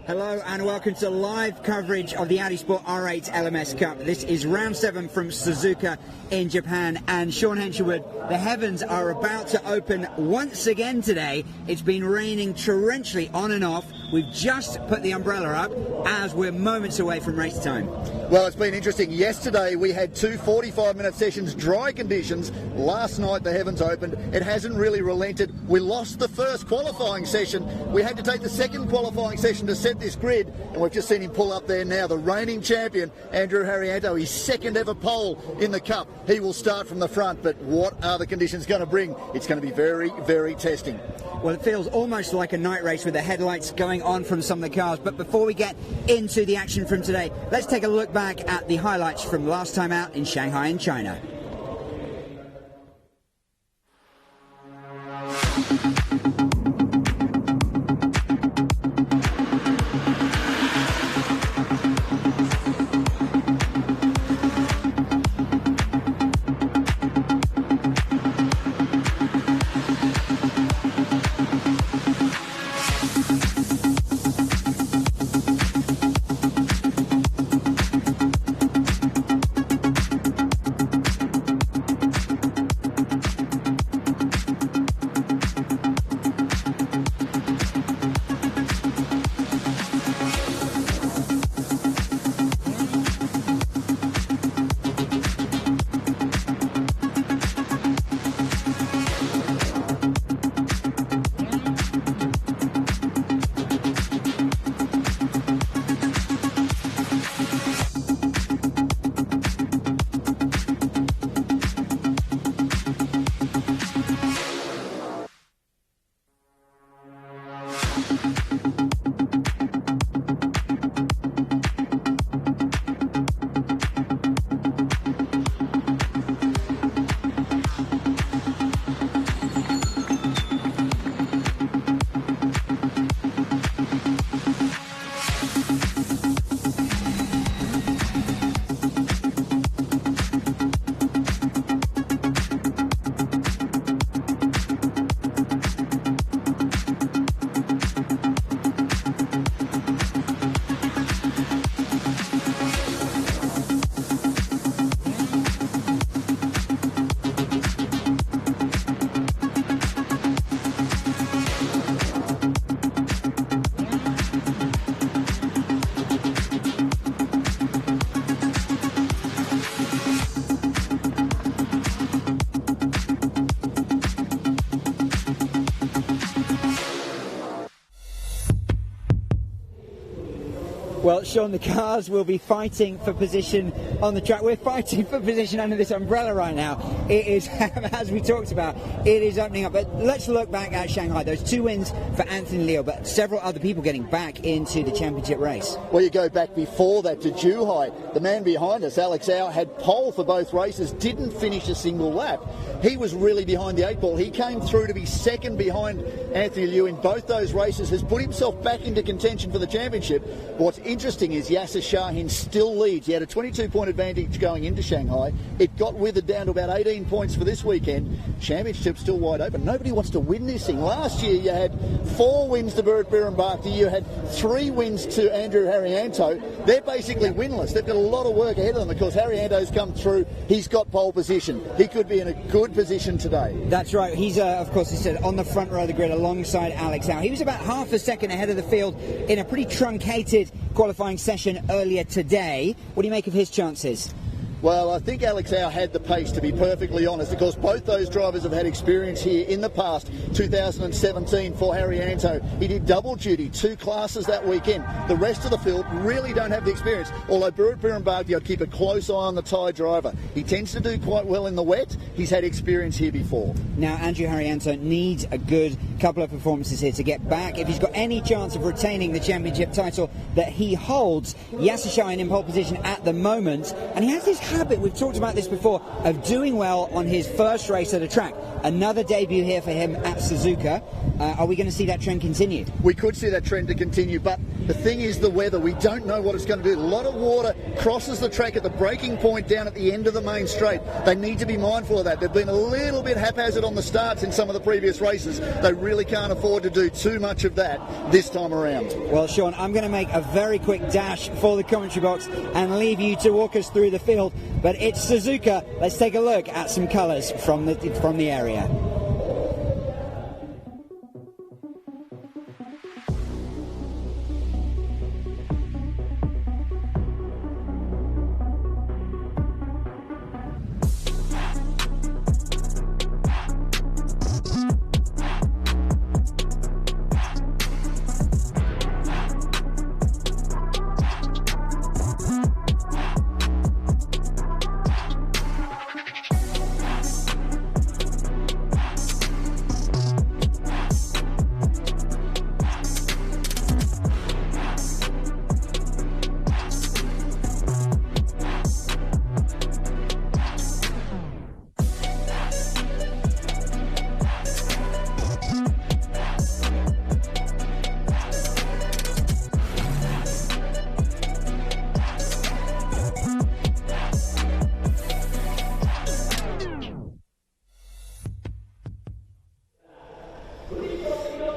Hello and welcome to live coverage of the Audi Sport R8 LMS Cup. This is round 7 from Suzuka in Japan, and Sean Hensherwood, the heavens are about to open once again today. It's been raining torrentially on and off. We've just put the umbrella up as we're moments away from race time. Well, it's been interesting. Yesterday we had two 45-minute sessions, dry conditions. Last night the heavens opened. It hasn't really relented. We lost the first qualifying session. We had to take the second qualifying session to set this grid, and we've just seen him pull up there now. The reigning champion, Andrew Harrianto, his second ever pole in the Cup. He will start from the front, but what are the conditions going to bring? It's going to be very, very testing. Well, it feels almost like a night race with the headlights going on from some of the cars. But before we get into the action from today, let's take a look back at the highlights from last time out in Shanghai in China. Well, Sean, the cars will be fighting for position on the track. We're fighting for position under this umbrella right now. It is, as we talked about, it is opening up. But let's look back at Shanghai. Those 2 wins for Anthony Liu, but several other people getting back into the championship race. Well, you go back before that to Zhuhai. The man behind us, Alex Au, had pole for both races, didn't finish a single lap. He was really behind the 8 ball. He came through to be second behind Anthony Liu in both those races, has put himself back into contention for the championship. What's interesting is Yasser Shahin still leads. He had a 22-point advantage going into Shanghai. It got withered down to about 18 points for this weekend. Championship still wide open. Nobody wants to win this thing. Last year you had 4 wins to Burt Birrenbach. You had 3 wins to Andrew Harrianto. They're basically winless. They've got a lot of work ahead of them because Harrianto's come through. He's got pole position. He could be in a good position today. That's right. He's, of course, he said, on the front row of the grid alongside Alex Au. He was about half a second ahead of the field in a pretty truncated qualifying session earlier today. What do you make of his chances? Well, I think Alex Au had the pace, to be perfectly honest, because both those drivers have had experience here in the past. 2017 for Harrianto. He did double duty, 2 classes that weekend. The rest of the field really don't have the experience, although Burt Birrenbach, you'd keep a close eye on the Thai driver. He tends to do quite well in the wet. He's had experience here before. Now, Andrew Harrianto needs a good couple of performances here to get back. If he's got any chance of retaining the championship title that he holds, Yasser Shahin in pole position at the moment, and he has this habit, we've talked about this before, of doing well on his first race at a track. Another debut here for him at Suzuka. Are we going to see that trend continue? We could see that trend to continue, but the thing is the weather. We don't know what it's going to do. A lot of water crosses the track at the braking point down at the end of the main straight. They need to be mindful of that. They've been a little bit haphazard on the starts in some of the previous races. They really can't afford to do too much of that this time around. Well, Sean, I'm going to make a very quick dash for the commentary box and leave you to walk us through the field. But it's Suzuka. Let's take a look at some colours from the area.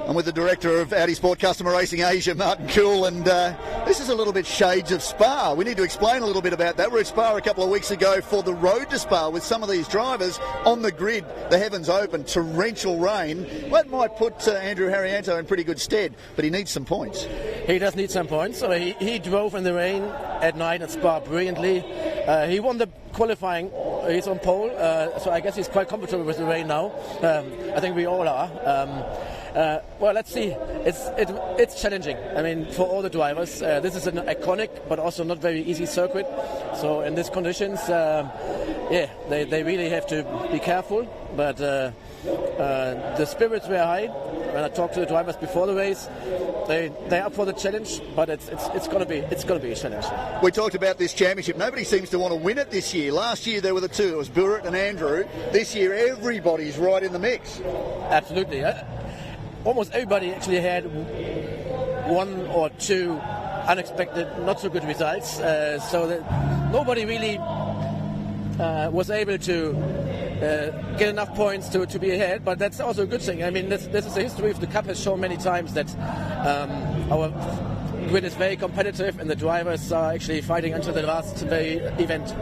I'm with the Director of Audi Sport Customer Racing Asia, Martin Kuhl, and this is a little bit shades of Spa. We need to explain a little bit about that. We were at Spa a couple of weeks ago for the road to Spa with some of these drivers on the grid, the heavens open, torrential rain. That might put Andrew Harrianto in pretty good stead, but he needs some points. He does need some points. So he drove in the rain at night at Spa brilliantly. He won the qualifying. He's on pole, so I guess he's quite comfortable with the rain now. I think we all are. Well, let's see. It's challenging. I mean, for all the drivers, this is an iconic but also not very easy circuit. So in these conditions, they really have to be careful. But the spirits were high. When I talked to the drivers before the race, they're up for the challenge. But it's gonna be a challenge. We talked about this championship. Nobody seems to want to win it this year. Last year there were the two. It was Burrett and Andrew. This year everybody's right in the mix. Absolutely. Almost everybody actually had one or two unexpected, not so good results. So that nobody really was able to get enough points to be ahead. But that's also a good thing. I mean, this is the history of the Cup has shown many times that our grid is very competitive and the drivers are actually fighting until the last event.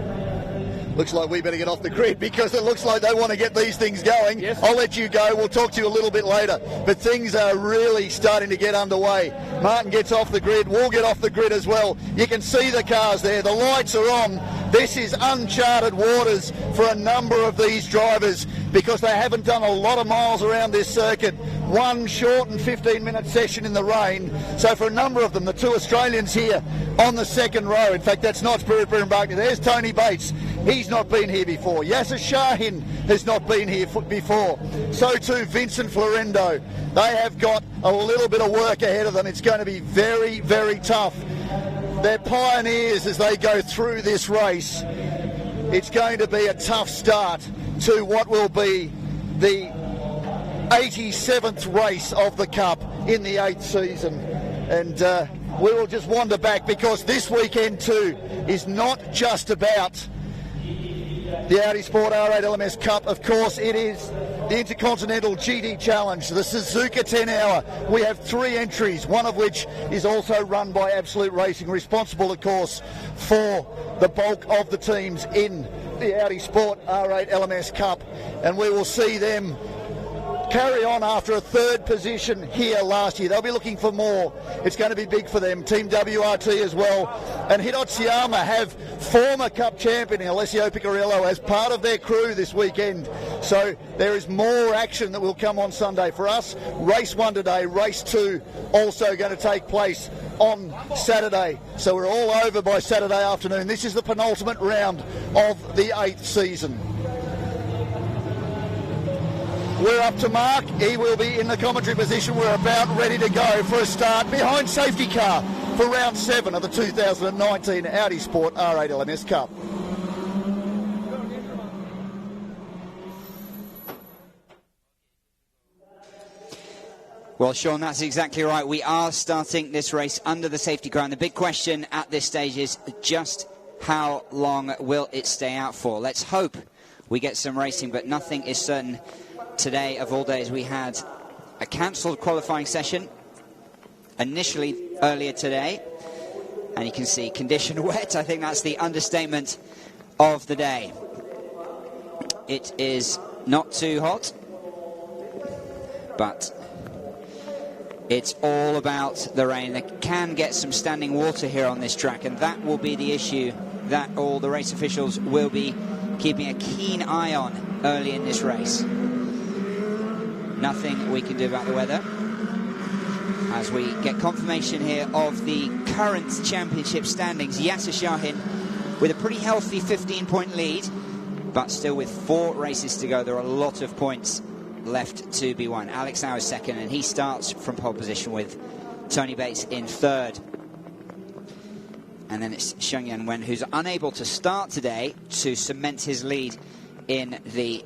Looks like we better get off the grid because it looks like they want to get these things going. Yes. I'll let you go. We'll talk to you a little bit later. But things are really starting to get underway. Martin gets off the grid. We'll get off the grid as well. You can see the cars there. The lights are on. This is uncharted waters for a number of these drivers because they haven't done a lot of miles around this circuit. One short and 15-minute session in the rain. So for a number of them, the two Australians here on the second row. In fact, that's not Spirit Birnbach. There's Tony Bates. He's not been here before. Yasser Shahin has not been here before. So too Vincent Florendo. They have got a little bit of work ahead of them. It's going to be very, very tough. They're pioneers as they go through this race. It's going to be a tough start to what will be the 87th race of the Cup in the 8th season. And we will just wander back because this weekend too is not just about the Audi Sport R8 LMS Cup. Of course, it is the Intercontinental GT Challenge, the Suzuka 10 Hour. We have 3 entries, one of which is also run by Absolute Racing, responsible, of course, for the bulk of the teams in the Audi Sport R8 LMS Cup. And we will see them carry on after a 3rd position here last year. They'll be looking for more. It's going to be big for them. Team WRT as well. And Hirotsuyama have former Cup champion Alessio Piccirillo as part of their crew this weekend. So there is more action that will come on Sunday for us. Race 1 today, race 2 also going to take place on Saturday. So we're all over by Saturday afternoon. This is the penultimate round of the 8th season. We're up to Mark. He will be in the commentary position. We're about ready to go for a start behind safety car for round 7 of the 2019 Audi Sport R8 LMS Cup. Well, Sean, that's exactly right. We are starting this race under the safety car, and the big question at this stage is just how long will it stay out for? Let's hope we get some racing, but nothing is certain today of all days. We had a cancelled qualifying session initially earlier today, and you can see condition wet. I think that's the understatement of the day. It is not too hot, but it's all about the rain. They can get some standing water here on this track, and that will be the issue that all the race officials will be keeping a keen eye on early in this race. Nothing we can do about the weather. As we get confirmation here of the current championship standings, Yasser Shahin with a pretty healthy 15-point lead, but still with 4 races to go. There are a lot of points left to be won. Alex Au is second, and he starts from pole position with Tony Bates in third. And then it's Xiangyan Wen, who's unable to start today to cement his lead in the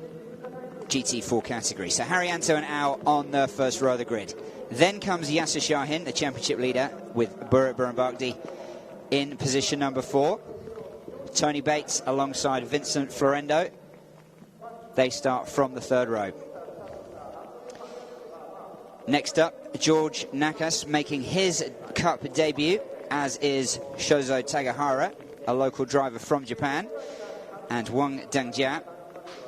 GT4 category. So Haryanto and Au on the first row of the grid. Then comes Yasser Shahin, the championship leader, with Burak Burhanbagdi in position number 4. Tony Bates alongside Vincent Florendo. They start from the third row. Next up, George Nakas making his Cup debut, as is Shozo Tagahara, a local driver from Japan, and Wang Dangjia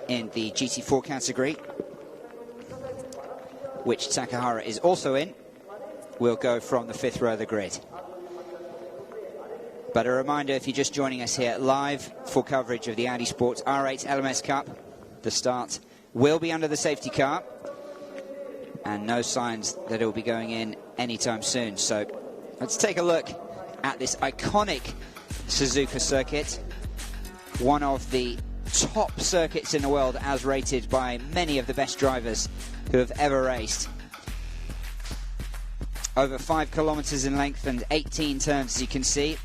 in the GT4 category, which Takahara is also in, will go from the 5th row of the grid. But a reminder, if you're just joining us here live for coverage of the Audi Sports R8 LMS Cup, the start will be under the safety car, and no signs that it will be going in anytime soon. So let's take a look at this iconic Suzuka Circuit, one of the top circuits in the world as rated by many of the best drivers who have ever raced. Over 5 kilometers in length and 18 turns, as you can see,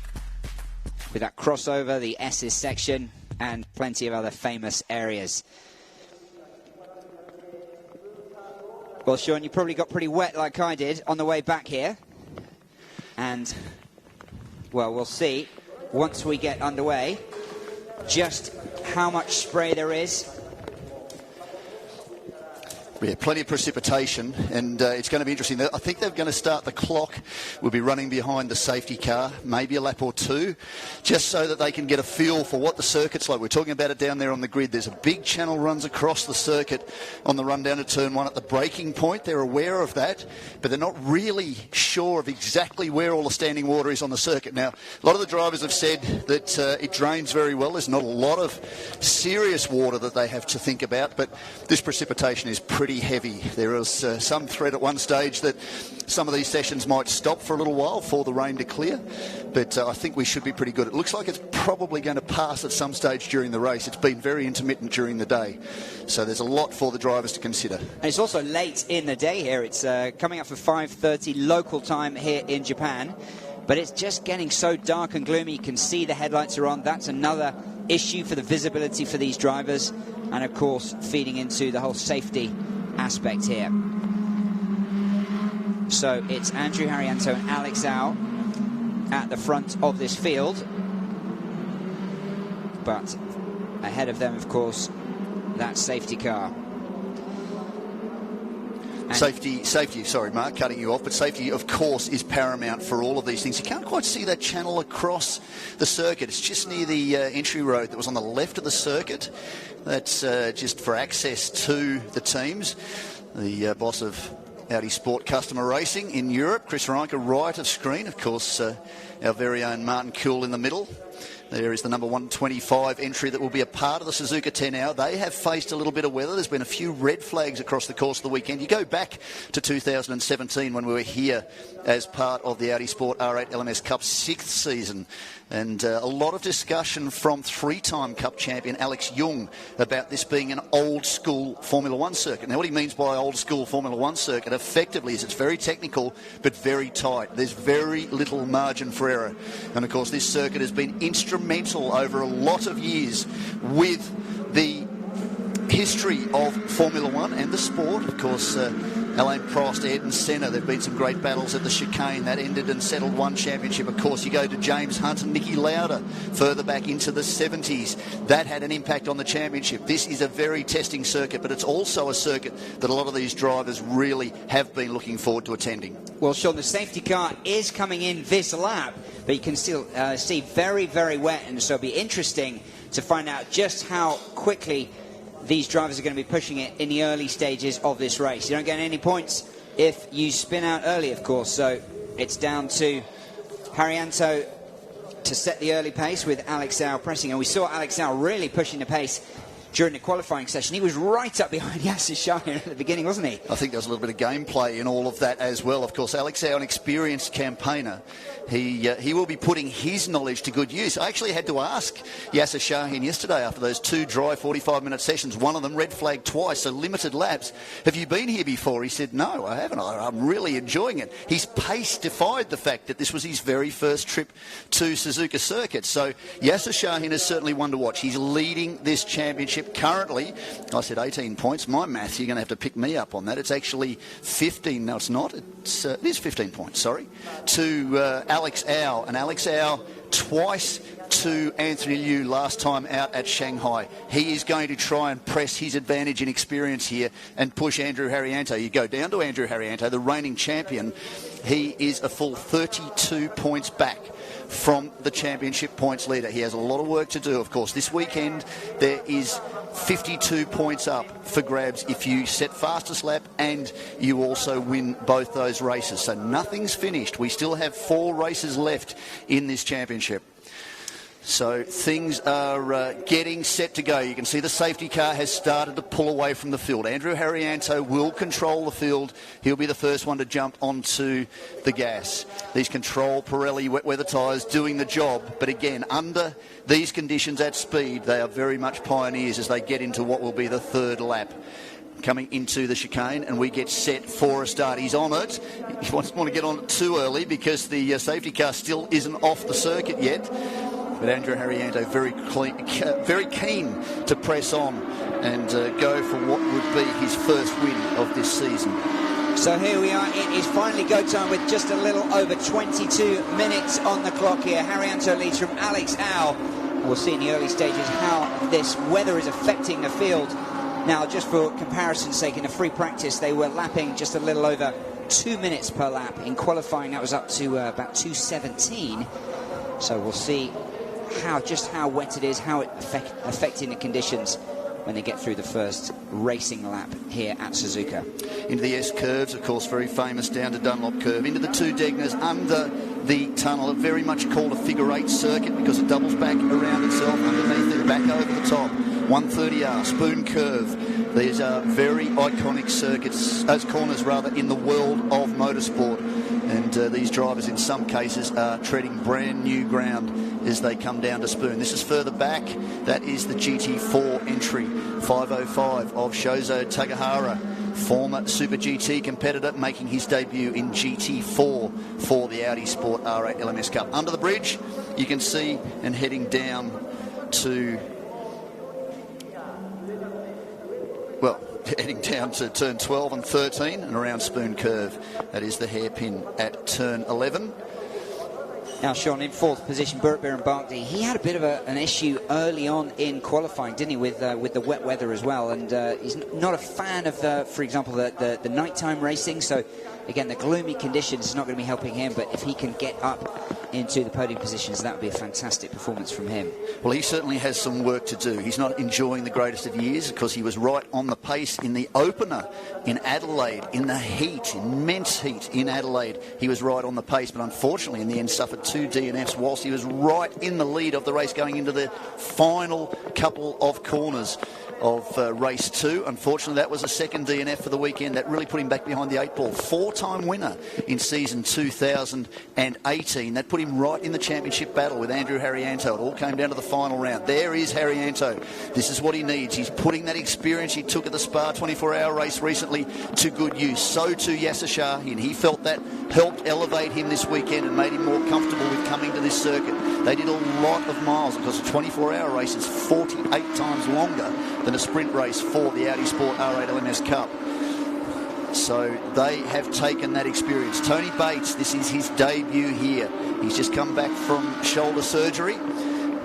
with that crossover, the S's section, and plenty of other famous areas. Well, Sean, you probably got pretty wet like I did on the way back here. And, well, we'll see once we get underway just how much spray there is. Yeah, plenty of precipitation, and it's going to be interesting. I think they're going to start the clock. We'll be running behind the safety car, maybe a lap or two, just so that they can get a feel for what the circuit's like. We're talking about it down there on the grid. There's a big channel runs across the circuit on the run down to turn 1 at the braking point. They're aware of that, but they're not really sure of exactly where all the standing water is on the circuit. Now, a lot of the drivers have said that it drains very well. There's not a lot of serious water that they have to think about, but this precipitation is pretty heavy. There is some threat at one stage that some of these sessions might stop for a little while for the rain to clear, but I think we should be pretty good. It looks like it's probably going to pass at some stage during the race. It's been very intermittent during the day, so there's a lot for the drivers to consider. And it's also late in the day here. It's coming up for 5:30 local time here in Japan, but it's just getting so dark and gloomy. You can see the headlights are on. That's another issue for the visibility for these drivers, and of course feeding into the whole safety aspect here. So it's Andrew Haryanto and Alex Au at the front of this field, but ahead of them, of course, that safety car. Safety, sorry Mark, cutting you off, but safety of course is paramount for all of these things. You can't quite see that channel across the circuit. It's just near the entry road that was on the left of the circuit. That's just for access to the teams. The boss of Audi Sport Customer Racing in Europe, Chris Reinke, right of screen. Of course, our very own Martin Kuhl in the middle. There is the number 125 entry that will be a part of the Suzuka 10 Hour. They have faced a little bit of weather. There's been a few red flags across the course of the weekend. You go back to 2017 when we were here as part of the Audi Sport R8 LMS Cup 6th season. And a lot of discussion from 3-time Cup champion Alex Jung about this being an old-school Formula One circuit. Now, what he means by old-school Formula One circuit effectively is it's very technical but very tight. There's very little margin for error. And, of course, this circuit has been instrumental over a lot of years with the history of Formula One and the sport. Of course, Alain Prost, Ayrton Senna. There've been some great battles at the chicane. That ended and settled one championship. Of course, you go to James Hunt and Niki Lauda further back into the 70s. That had an impact on the championship. This is a very testing circuit, but it's also a circuit that a lot of these drivers really have been looking forward to attending. Well, Sean, the safety car is coming in this lap, but you can still see very, very wet, and so it'll be interesting to find out just how quickly these drivers are going to be pushing it in the early stages of this race. You don't get any points if you spin out early, of course, so it's down to Haryanto to set the early pace with Alex Au pressing, and we saw Alex Au really pushing the pace during the qualifying session. He was right up behind Yasser Shahin at the beginning, wasn't he? I think there was a little bit of gameplay in all of that as well. Of course, Alex Au, an experienced campaigner, he will be putting his knowledge to good use. I actually had to ask Yasser Shahin yesterday after those two dry 45-minute sessions, one of them red flagged twice, so limited laps. Have you been here before? He said, no, I haven't. I'm really enjoying it. His pace defied the fact that this was his very first trip to Suzuka Circuit. So Yasser Shahin is certainly one to watch. He's leading this championship currently. I said 18 points. My math, you're going to have to pick me up on that. It's actually 15. No, it's not. It is 15 points, sorry, to Alex Au. And Alex Au twice to Anthony Liu last time out at Shanghai. He is going to try and press his advantage in experience here and push Andrew Haryanto. You go down to Andrew Haryanto, the reigning champion. He is a full 32 points back from the championship points leader. He has a lot of work to do, of course. This weekend there is 52 points up for grabs if you set fastest lap and you also win both those races. So nothing's finished. We still have 4 races left in this championship. So things are getting set to go. You can see the safety car has started to pull away from the field. Andrew Haryanto will control the field. He'll be the first one to jump onto the gas. These Control Pirelli wet weather tyres doing the job. But again, under these conditions at speed, they are very much pioneers as they get into what will be the third lap. Coming into the chicane, and we get set for a start. He's on it. He doesn't want to get on it too early because the safety car still isn't off the circuit yet. But Andrew Haryanto very keen to press on and go for what would be his first win of this season. So here we are. It is finally go time with just a little over 22 minutes on the clock here. Haryanto leads from Alex Au. We'll see in the early stages how this weather is affecting the field. Now, just for comparison's sake, in a free practice, they were lapping just a little over 2 minutes per lap. In qualifying, that was up to about 2:17. So we'll see how wet it is, how it affecting the conditions when they get through the first racing lap here at Suzuka. Into the S curves, of course, very famous, down to Dunlop curve, into the two Degners under the tunnel, very much called a figure-8 circuit because it doubles back around itself underneath and back over the top. 130R, Spoon Curve. These are very iconic circuits, as corners rather, in the world of motorsport. And these drivers in some cases are treading brand new ground as they come down to Spoon. This is further back. That is the GT4 entry, 505 of Shozo Takahara, former Super GT competitor, making his debut in GT4 for the Audi Sport R8 LMS Cup. Under the bridge, you can see, and heading down to, well, heading down to turn 12 and 13 and around Spoon Curve. That is the hairpin at turn 11. Now, Sean, in fourth position, Burt Birnbach, he had a bit of an issue early on in qualifying, didn't he, with the wet weather as well. And he's not a fan of, for example, the nighttime racing. So, again, the gloomy conditions is not going to be helping him. But if he can get up into the podium positions, that would be a fantastic performance from him. Well, he certainly has some work to do. He's not enjoying the greatest of years because he was right on the pace in the opener in Adelaide, in the heat, immense heat in Adelaide. He was right on the pace, but unfortunately in the end suffered 2 DNFs whilst he was right in the lead of the race going into the final couple of corners of race 2. Unfortunately, that was a second DNF for the weekend. That really put him back behind the 8 ball. 4-time winner in season 2018. That put him right in the championship battle with Andrew Haryanto. It all came down to the final round. There is Haryanto. This is what he needs. He's putting that experience he took at the Spa 24-hour race recently to good use. So too Yasser Shahin. He felt that helped elevate him this weekend and made him more comfortable with coming to this circuit. They did a lot of miles because a 24-hour race is 48 times longer than a sprint race for the Audi Sport R8 LMS Cup. So they have taken that experience. Tony Bates, this is his debut here. He's just come back from shoulder surgery.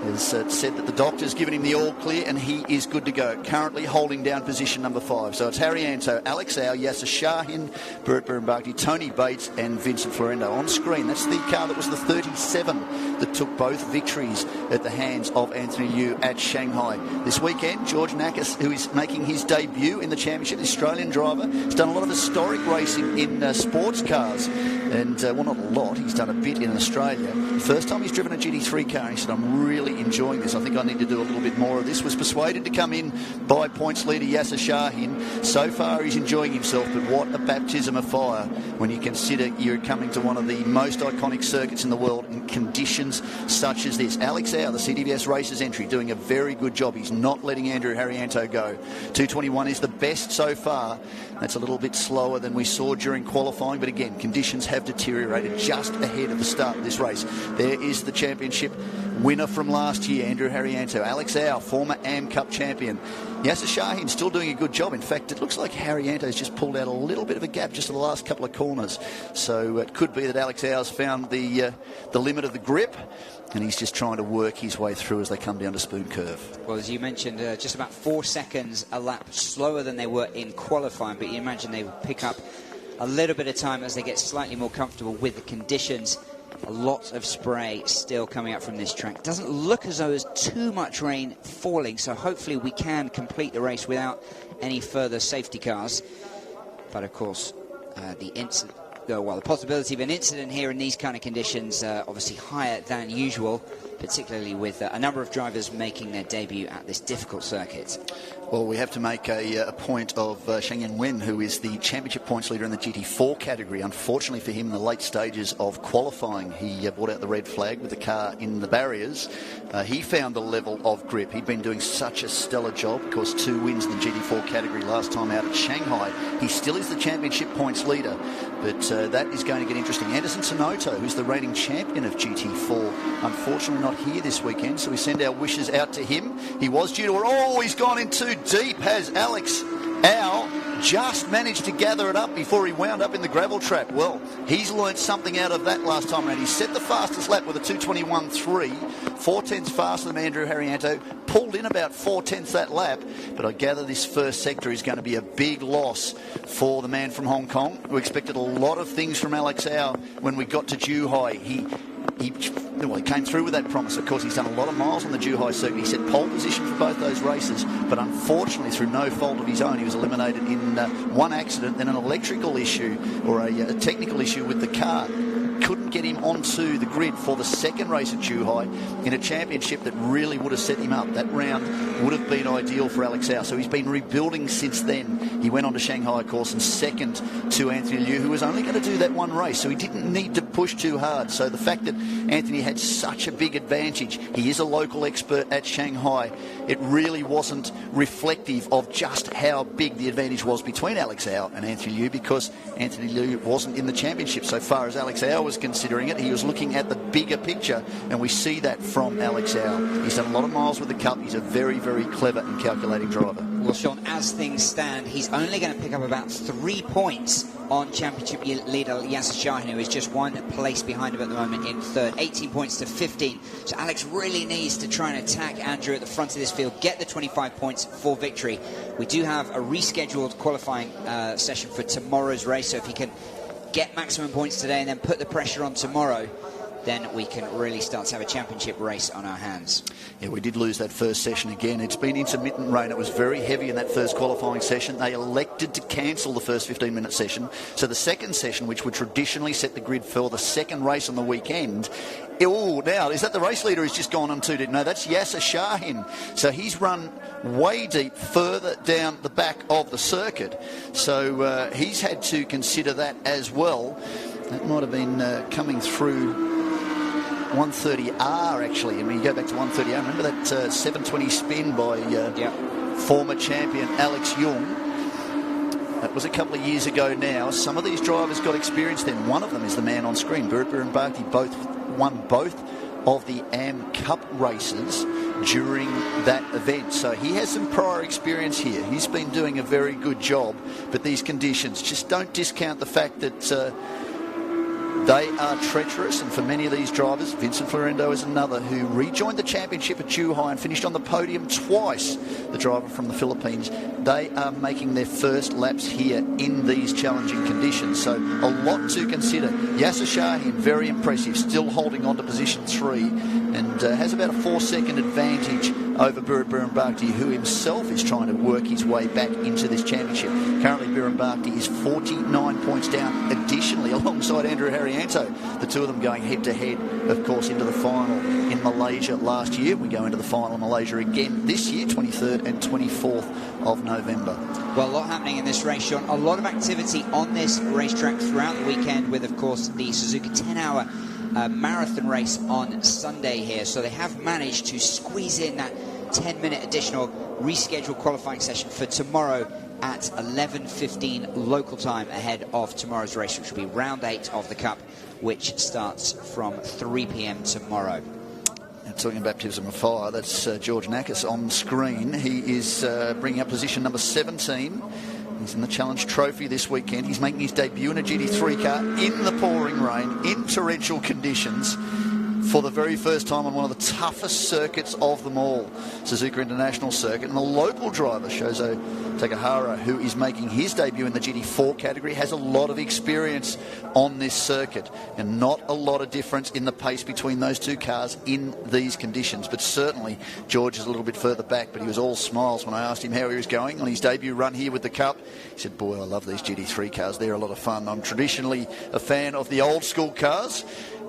Has said that the doctor's given him the all clear and he is good to go. Currently holding down position number 5. So it's Haryanto, Alex Au, Yasser Shahin, Burt Birnbachty, Tony Bates and Vincent Florendo. On screen, that's the car that was the 37 that took both victories at the hands of Anthony Liu at Shanghai. This weekend, George Nakis, who is making his debut in the championship, the Australian driver, has done a lot of historic racing in sports cars. And, well, not a lot. He's done a bit in Australia. First time he's driven a GT3 car, he said, I'm really enjoying this. I think I need to do a little bit more of this. Was persuaded to come in by points leader Yasser Shahin. So far, he's enjoying himself, but what a baptism of fire when you consider you're coming to one of the most iconic circuits in the world in conditions such as this. Alex Au, the CDVS Racers entry, doing a very good job. He's not letting Andrew Haryanto go. 2:21 is the best so far. That's a little bit slower than we saw during qualifying, but again, conditions have deteriorated just ahead of the start of this race. There is the championship winner from last year, Andrew Haryanto. Alex Au, former AM Cup champion. Yasser Shahin still doing a good job. In fact, it looks like Haryanto's just pulled out a little bit of a gap just in the last couple of corners. So it could be that Alex Au's found the limit of the grip, and he's just trying to work his way through as they come down to Spoon Curve. Well, as you mentioned, just about 4 seconds a lap slower than they were in qualifying, but you imagine they will pick up a little bit of time as they get slightly more comfortable with the conditions. A lot of spray still coming up from this track. Doesn't look as though there's too much rain falling, so hopefully we can complete the race without any further safety cars. But of course, the possibility of an incident here in these kind of conditions obviously higher than usual, particularly with a number of drivers making their debut at this difficult circuit. Well, we have to make a point of Shengyan Wen, who is the championship points leader in the GT4 category. Unfortunately for him, in the late stages of qualifying, he brought out the red flag with the car in the barriers. He found the level of grip. He'd been doing such a stellar job. Of course, 2 wins in the GT4 category last time out at Shanghai. He still is the championship points leader, but that is going to get interesting. Anderson Sonoto, who's the reigning champion of GT4, unfortunately not here this weekend, so we send our wishes out to him. He was due to... Oh, he's gone in too deep, has Alex Au. Just managed to gather it up before he wound up in the gravel trap. Well, he's learnt something out of that last time around. He set the fastest lap with a 2:21.3, 4/10 faster than Andrew Haryanto, pulled in about 4/10 that lap, but I gather this first sector is going to be a big loss for the man from Hong Kong, who expected a lot of things from Alex Au when we got to Zhuhai. He came through with that promise. Of course, he's done a lot of miles on the Zhuhai circuit. He set pole position for both those races, but unfortunately, through no fault of his own, he was eliminated in one accident, then an electrical issue or a technical issue with the car. Couldn't get him onto the grid for the second race at Zhuhai in a championship that really would have set him up. That round would have been ideal for Alex Au. So he's been rebuilding since then. He went on to Shanghai, of course, and second to Anthony Liu, who was only going to do that one race, so he didn't need to push too hard. So the fact that Anthony had such a big advantage, he is a local expert at Shanghai, it really wasn't reflective of just how big the advantage was between Alex Au and Anthony Liu, because Anthony Liu wasn't in the championship. So far as Alex Au was considering it, he was looking at the bigger picture, and we see that from Alex Au. He's done a lot of miles with the Cup. He's a very, very clever and calculating driver. Well, Sean, as things stand, he's only going to pick up about 3 points on championship leader Yasser Shahin, who is just 1 place behind him at the moment in third. 18 points to 15. So Alex really needs to try and attack Andrew at the front of this field, get the 25 points for victory. We do have a rescheduled qualifying session for tomorrow's race, so if he can get maximum points today and then put the pressure on tomorrow, then we can really start to have a championship race on our hands. Yeah, we did lose that first session again. It's been intermittent rain. It was very heavy in that first qualifying session. They elected to cancel the first 15-minute session. So the second session, which would traditionally set the grid for the second race on the weekend, now, is that the race leader who's just gone on to? No, that's Yasser Shahin. So he's run way deep, further down the back of the circuit. So he's had to consider that as well. That might have been coming through 130R, actually. I mean, you go back to 130R. Remember that 720 spin by former champion Alex Young? That was a couple of years ago now. Some of these drivers got experience then. One of them is the man on screen, Burt Birnbachty, won both of the AM Cup races during that event. So he has some prior experience here. He's been doing a very good job, but these conditions, just don't discount the fact that they are treacherous, and for many of these drivers, Vincent Florendo is another who rejoined the championship at Zhuhai and finished on the podium twice, the driver from the Philippines. They are making their first laps here in these challenging conditions, so a lot to consider. Yasser Shahin, very impressive, still holding on to position 3 and has about a 4-second advantage over Burit Birunbakti, who himself is trying to work his way back into this championship. Currently, Birunbakti is 49 points down, additionally, alongside Andrew Harrianto. The two of them going head-to-head, of course, into the final in Malaysia last year. We go into the final in Malaysia again this year, 23rd and 24th of November. Well, a lot happening in this race, Sean. A lot of activity on this racetrack throughout the weekend with, of course, the Suzuka 10-hour marathon race on Sunday here. So they have managed to squeeze in that 10-minute additional rescheduled qualifying session for tomorrow at 11:15 local time ahead of tomorrow's race, which will be round 8 of the Cup, which starts from 3 p.m. tomorrow. And talking of baptism of fire, that's George Nakis on screen. He is bringing up position number 17. He's in the Challenge Trophy this weekend. He's making his debut in a GT3 car in the pouring rain, in torrential conditions, for the very first time on one of the toughest circuits of them all, Suzuka International Circuit. And the local driver, Shozo Takahara, who is making his debut in the GT4 category, has a lot of experience on this circuit, and not a lot of difference in the pace between those two cars in these conditions. But certainly George is a little bit further back, but he was all smiles when I asked him how he was going on his debut run here with the Cup. He said, boy, I love these GT3 cars. They're a lot of fun. I'm traditionally a fan of the old school cars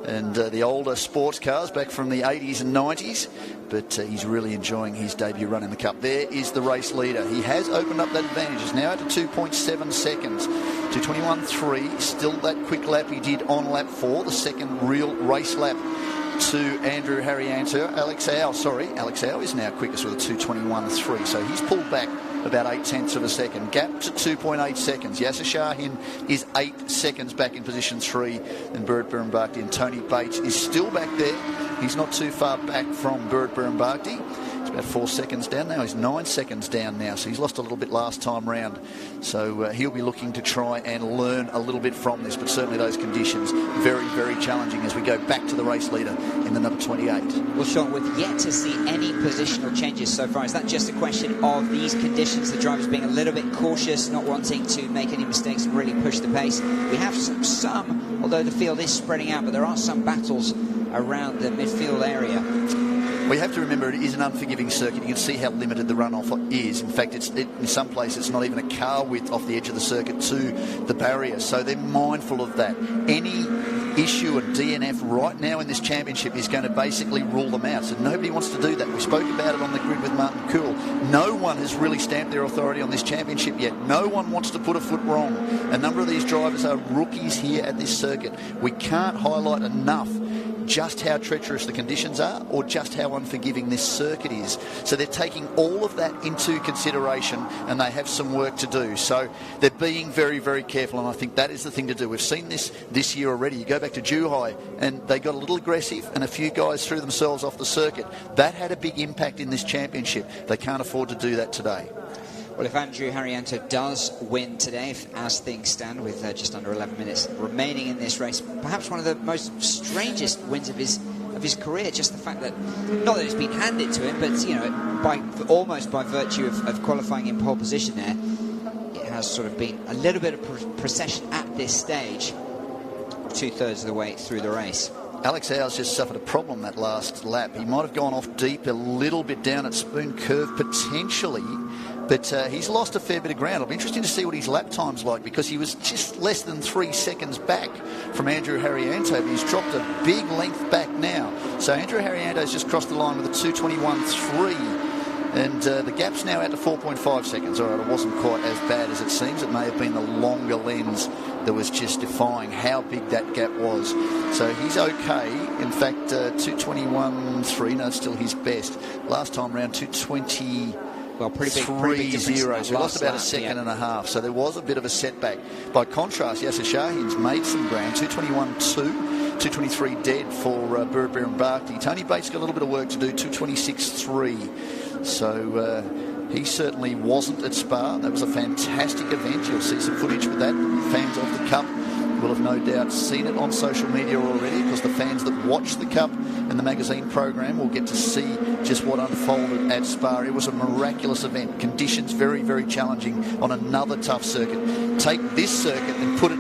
and the older sports cars back from the 80s and 90s, but he's really enjoying his debut run in the Cup. There is the race leader. He has opened up that advantage. It's now at 2.7 seconds. 2:21.3, still that quick lap he did on lap 4, the second real race lap to Andrew Harrianto. Alex Au is now quickest with a 2:21.3, so he's pulled back about 0.8 of a second. Gap to 2.8 seconds. Yasser Shahin is 8 seconds back in position 3, and Burit Birunbakti and Tony Bates is still back there. He's not too far back from Burit Birunbakti. It's about 4 seconds down now. He's 9 seconds down now, so he's lost a little bit last time round. So he'll be looking to try and learn a little bit from this, but certainly those conditions very, very challenging as we go back to the race leader in the number 28. Well, Sean, we've yet to see any positional changes so far. Is that just a question of these conditions, the drivers being a little bit cautious, not wanting to make any mistakes and really push the pace? We have some, although the field is spreading out, but there are some battles around the midfield area. We have to remember it is an unforgiving circuit. You can see how limited the runoff is. In fact, in some places it's not even a car width off the edge of the circuit to the barrier. So they're mindful of that. Any issue of DNF right now in this championship is going to basically rule them out. So nobody wants to do that. We spoke about it on the grid with Martin Kuhl. No one has really stamped their authority on this championship yet. No one wants to put a foot wrong. A number of these drivers are rookies here at this circuit. We can't highlight enough just how treacherous the conditions are, or just how unforgiving this circuit is. So they're taking all of that into consideration, and they have some work to do. So they're being very, very careful, and I think that is the thing to do. We've seen this year already. You go back to Zhuhai, and they got a little aggressive, and a few guys threw themselves off the circuit. That had a big impact in this championship. They can't afford to do that today. Well, if Andrew Harrianto does win today, as things stand, with just under 11 minutes remaining in this race, perhaps one of the most strangest wins of his career. Just the fact that, not that it's been handed to him, but almost by virtue of qualifying in pole position there, it has sort of been a little bit of procession at this stage, 2/3 of the way through the race. Alex Au's just suffered a problem that last lap. He might have gone off deep a little bit down at Spoon Curve potentially, but he's lost a fair bit of ground. It'll be interesting to see what his lap time's like, because he was just less than 3 seconds back from Andrew Harrianto, but he's dropped a big length back now. So Andrew Harrianto's just crossed the line with a 2:21.3, and the gap's now out to 4.5 seconds. All right, it wasn't quite as bad as it seems. It may have been the longer lens that was just defying how big that gap was. So he's okay. In fact, 2:21.3, no, it's still his best. Last time round, 2:20. Well, pretty big difference. So he lost about a second and a half. So there was a bit of a setback. By contrast, Yasser Shahin's made some ground. 2:21.2 2:23 dead for Burberry and Barkley. Tony Bates got a little bit of work to do, 2:26.3. So he certainly wasn't at Spa. That was a fantastic event. You'll see some footage with that. Fans of the Cup will have no doubt seen it on social media already, because the fans that watch the Cup and the magazine program will get to see just what unfolded at Spa. It was a miraculous event. Conditions very, very challenging on another tough circuit. Take this circuit and put it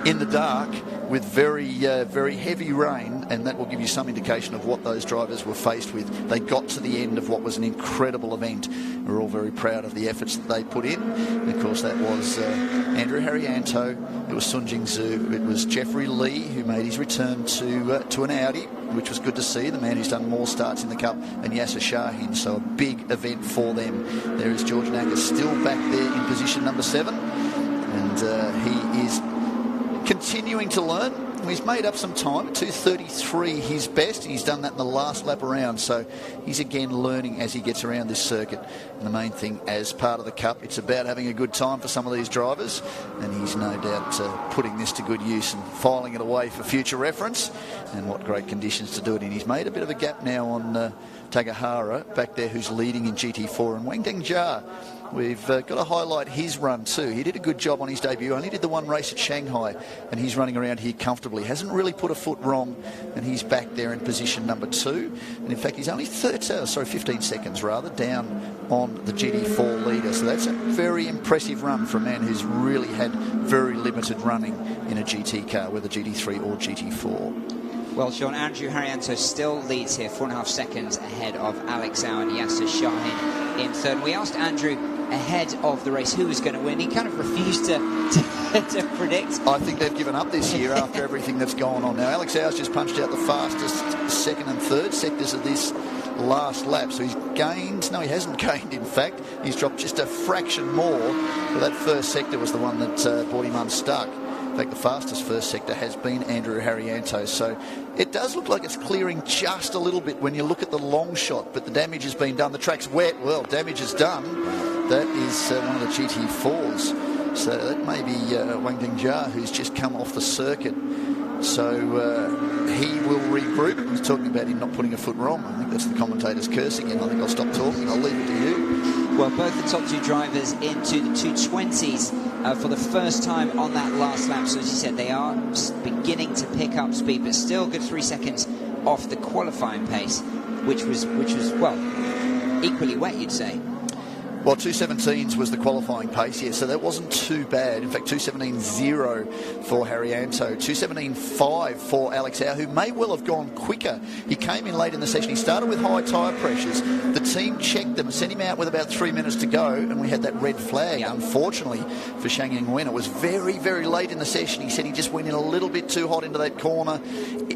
in the dark with very heavy rain, and that will give you some indication of what those drivers were faced with. They got to the end of what was an incredible event. We're all very proud of the efforts that they put in. And of course, that was Andrew Harrianto, it was Sun Jing Zhu, it was Jeffrey Lee, who made his return to an Audi, which was good to see, the man who's done more starts in the Cup, and Yasser Shahin, so a big event for them. There is George Nacker still back there in position number 7, and he is continuing to learn. He's made up some time, 2:33 his best. He's done that in the last lap around, so he's again learning as he gets around this circuit. And the main thing, as part of the Cup, it's about having a good time for some of these drivers, and he's no doubt putting this to good use and filing it away for future reference. And what great conditions to do it in. He's made a bit of a gap now on Takahara back there, who's leading in GT4, and Wang Dingjia, we've got to highlight his run too. He did a good job on his debut. Only did the one race at Shanghai, and he's running around here comfortably. Hasn't really put a foot wrong, and he's back there in position number 2. And in fact, he's only 15 seconds rather down on the GT4 leader. So that's a very impressive run for a man who's really had very limited running in a GT car, whether GT3 or GT4. Well, Sean, Andrew Harrianto still leads here, 4.5 seconds ahead of Alex Au and Yasser Shahin in third. We asked Andrew ahead of the race who was going to win. He kind of refused to predict. I think they've given up this year after everything that's gone on. Now, Alex Au's just punched out the fastest second and third sectors of this last lap, so he's gained. No, he hasn't gained, in fact. He's dropped just a fraction more, but that first sector was the one that brought him unstuck. In fact, the fastest first sector has been Andrew Harrianto, so it does look like it's clearing just a little bit when you look at the long shot, but the damage has been done. The track's wet. Well, damage is done. That is one of the GT4s. So that may be Wang Dingjia, who's just come off the circuit. So he will regroup. He's talking about him not putting a foot wrong. I think that's the commentators cursing him. I think I'll stop talking. I'll leave it to you. Well, both the top 2 drivers into the 220s for the first time on that last lap. So as you said, they are beginning to pick up speed, but still good 3 seconds off the qualifying pace, which was well, equally wet, you'd say. Well, 2:17s was the qualifying pace, yeah, so that wasn't too bad. In fact, 2:17.0 for Harrianto, 2:17.5 for Alex Au, who may well have gone quicker. He came in late in the session. He started with high tyre pressures. The team checked them, sent him out with about 3 minutes to go, and we had that red flag, unfortunately, for Shang Yingwen. It was very, very late in the session. He said he just went in a little bit too hot into that corner.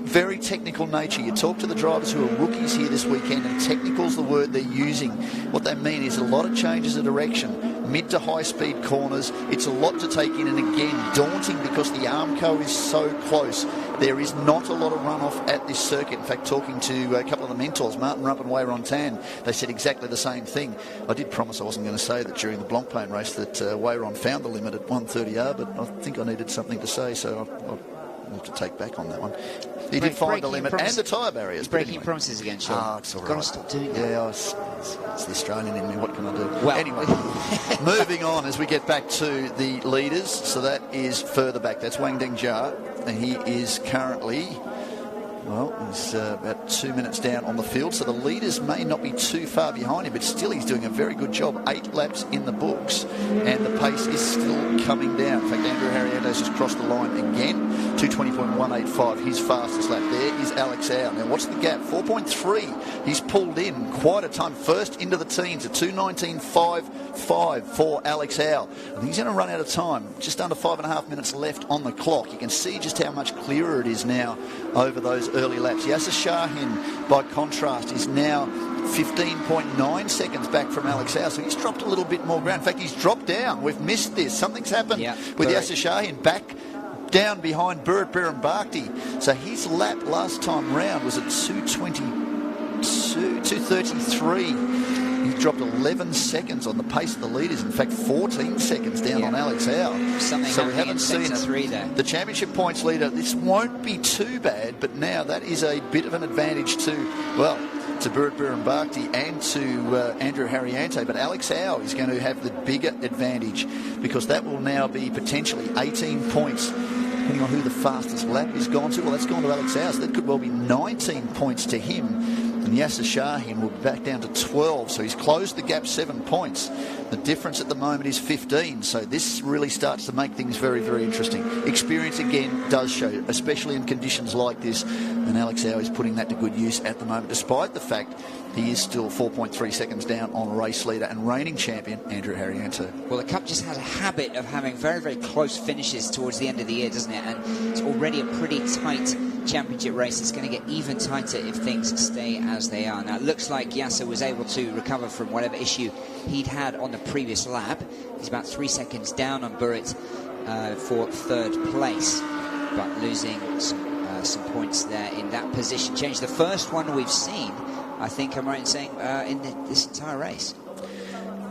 Very technical nature. You talk to the drivers who are rookies here this weekend, and technical's the word they're using. What they mean is a lot of changes of direction, mid to high speed corners. It's a lot to take in, and again, daunting because the Armco is so close. There is not a lot of runoff at this circuit. In fact, talking to a couple of the mentors, Martin Rupp and Wei Ron-Tan, they said exactly the same thing. I did promise I wasn't going to say that during the Blancpain race that Wei Ron found the limit at 130R, but I think I needed something to say, so I'll have to take back on that one. He did find the limit and the tyre barriers. Breaking anyway. Promises again, Sean. Ah, it's all right. Got to stop doing that. Yeah, it's the Australian in me. What can I do? Well, anyway, moving on as we get back to the leaders. So that is further back. That's Wang Dingjia, and he is currently, well, he's about 2 minutes down on the field. So the leaders may not be too far behind him, but still he's doing a very good job. 8 laps in the books, and the pace is still coming down. In fact, Andrew Harrianto's just crossed the line again. 2:20.185, his fastest lap. There is Alex Au. Now, what's the gap? 4.3. He's pulled in quite a ton. First into the teens at 2:19.55 for Alex Au. I think he's going to run out of time. Just under 5.5 minutes left on the clock. You can see just how much clearer it is now over those early laps. Yasser Shahin, by contrast, is now 15.9 seconds back from Alex Au, so he's dropped a little bit more ground. In fact, he's dropped down. We've missed this. Something's happened with Yasser Shahin back down behind Burberry and Barkley. So his lap last time round was at 2:33. He's dropped 11 seconds on the pace of the leaders. In fact, 14 seconds down on Alex Howe. So we haven't seen it. There. The championship points leader, this won't be too bad, but now that is a bit of an advantage to Burit Birunbakti and to Andrew Harriante. But Alex Howe is going to have the bigger advantage, because that will now be potentially 18 points, depending on who the fastest lap is gone to. Well, that's gone to Alex Howe, so that could well be 19 points to him. And Yasser Shahin will be back down to 12, so he's closed the gap 7 points. The difference at the moment is 15, so this really starts to make things very, very interesting. Experience, again, does show, especially in conditions like this, and Alex Howe is putting that to good use at the moment, despite the fact he is still 4.3 seconds down on race leader and reigning champion Andrew Harriante. Well, the Cup just has a habit of having very, very close finishes towards the end of the year, doesn't it? And it's already a pretty tight championship race. It's going to get even tighter if things stay as they are. Now, it looks like Yasser was able to recover from whatever issue he'd had on the previous lap. He's about 3 seconds down on Burit for third place, but losing some points there in that position. Change, the first one we've seen, I think I'm right in saying, in this entire race.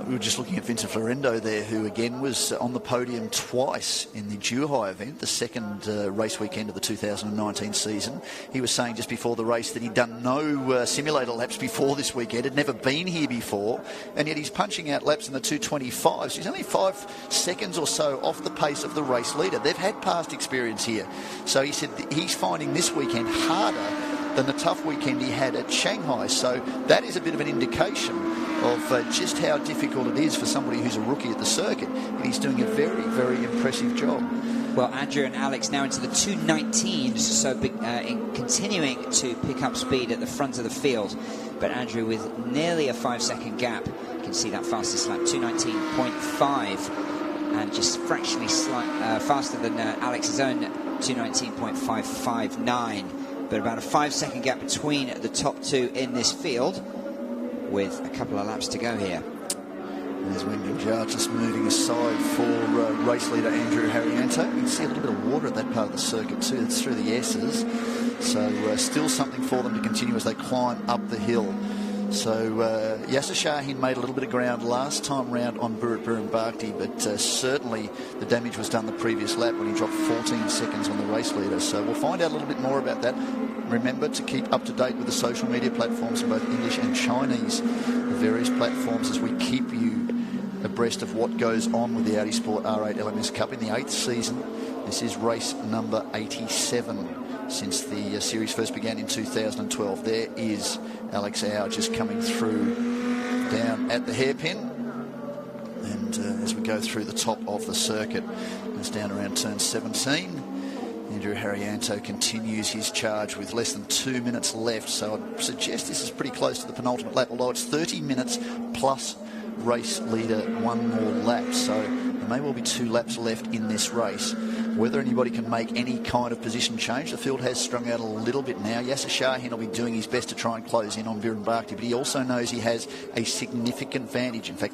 We were just looking at Vincent Florendo there, who again was on the podium twice in the Zhuhai event, the second race weekend of the 2019 season. He was saying just before the race that he'd done no simulator laps before this weekend, had never been here before, and yet he's punching out laps in the 2:25. So he's only 5 seconds or so off the pace of the race leader. They've had past experience here. So he said he's finding this weekend harder than the tough weekend he had at Shanghai. So that is a bit of an indication of just how difficult it is for somebody who's a rookie at the circuit. And he's doing a very, very impressive job. Well, Andrew and Alex now into the 2:19s, so in continuing to pick up speed at the front of the field. But Andrew with nearly a 5-second gap. You can see that fastest lap, 2:19.5, and just fractionally faster than Alex's own 2:19.559. But about a 5-second gap between the top two in this field, with a couple of laps to go here. There's Wyndham Jar just moving aside for race leader Andrew Harriante. You can see a little bit of water at that part of the circuit too. It's through the S's. So still something for them to continue as they climb up the hill. So Yasser Shahin made a little bit of ground last time round on Burit Birunbakti, but certainly the damage was done the previous lap when he dropped 14 seconds on the race leader. So we'll find out a little bit more about that. Remember to keep up to date with the social media platforms in both English and Chinese, the various platforms, as we keep you abreast of what goes on with the Audi Sport R8 LMS Cup in the 8th season. This is race number 87 since the series first began in 2012. There is Alex Howe just coming through down at the hairpin. And as we go through the top of the circuit, it's down around turn 17. Andrew Harriante continues his charge with less than 2 minutes left, so I'd suggest this is pretty close to the penultimate lap, although it's 30 minutes plus race leader one more lap, so there may well be 2 laps left in this race. Whether anybody can make any kind of position change, the field has strung out a little bit now. Yasser Shahin will be doing his best to try and close in on Birunbakti, but he also knows he has a significant advantage. In fact,